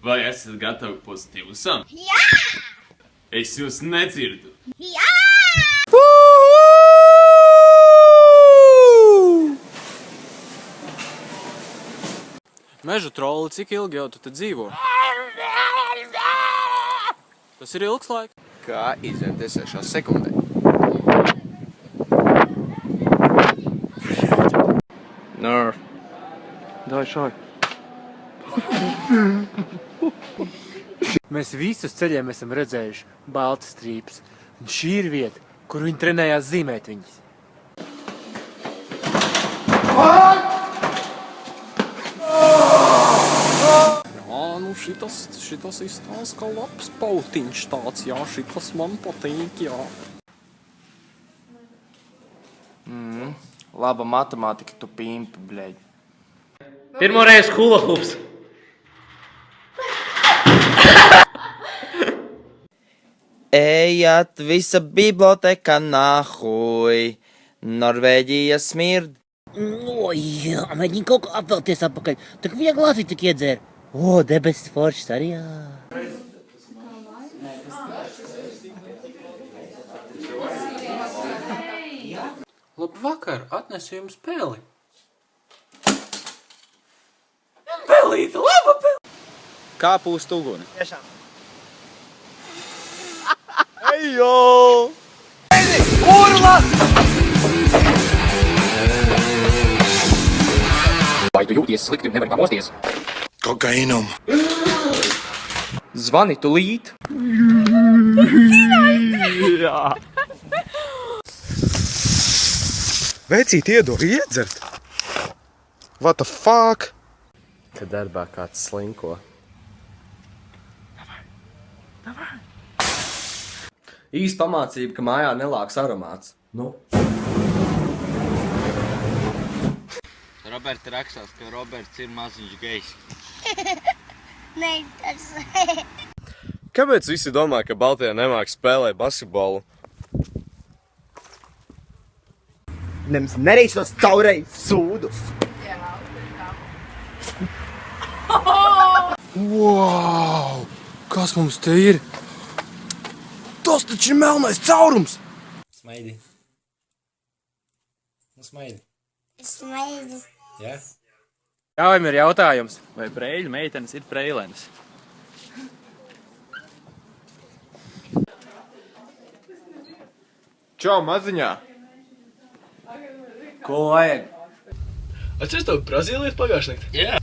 Vai esat gatavi pozitīvusam? Jā! Es jūs nedzirdu. Jā! Meža troli, cik ilgi jau tu te dzīvo? Tas ir ilgs laiks. Kā iziet 6 sekundē? Nerf. Dai šai. Mēs visus ceļiem esam redzējuši baltas strīpas. Un šī ir vieta, kur viņi trenējās zīmēt viņas. Jā, nu šitas izstāsta kā labs pautiņš tāds, jā, šitas man patīk, jā. Laba matemātika, tu pimpi, bļeļ. Pirmo reizi hula hoops. Ejat visa biblioteka nahuj, Norvēģija smird. O, jā, mēģini kaut kā apvelties apakaļ. Tak viegli glāzi tik iedzēr. O, debesis foršas arī, jā. Labvakar, atnesu jums peli. Pelīte, laba peli! Kā pūst uguni? Tiešām. Ejo! Vai tu jūties slikti un nevari pamosties? Kokainum. Zvani tulīt. Vecīt iedod iedzert. What the fuck? Kad darbā kāds slinko. Īsta pamācība, ka mājā nelāks aromāts. Nu? Roberts rakstās, ka Roberts ir maziņš gejs. Neinteresē. Kāpēc visi domā, ka Baltijā nemāk spēlēt basketbolu? Nems nereisos caurei sūdus. Wow! Kas mums te ir? Tas taču ir melnais caurums! Smaidi. Nu smaidi. Smaidu. Jā? Jāvim ir jautājums. Vai breiļu meitenes ir breilenes? Čau, maziņā! Ko vajag? Atceries tev Brazīlijas pagājušajā naktī? Jā.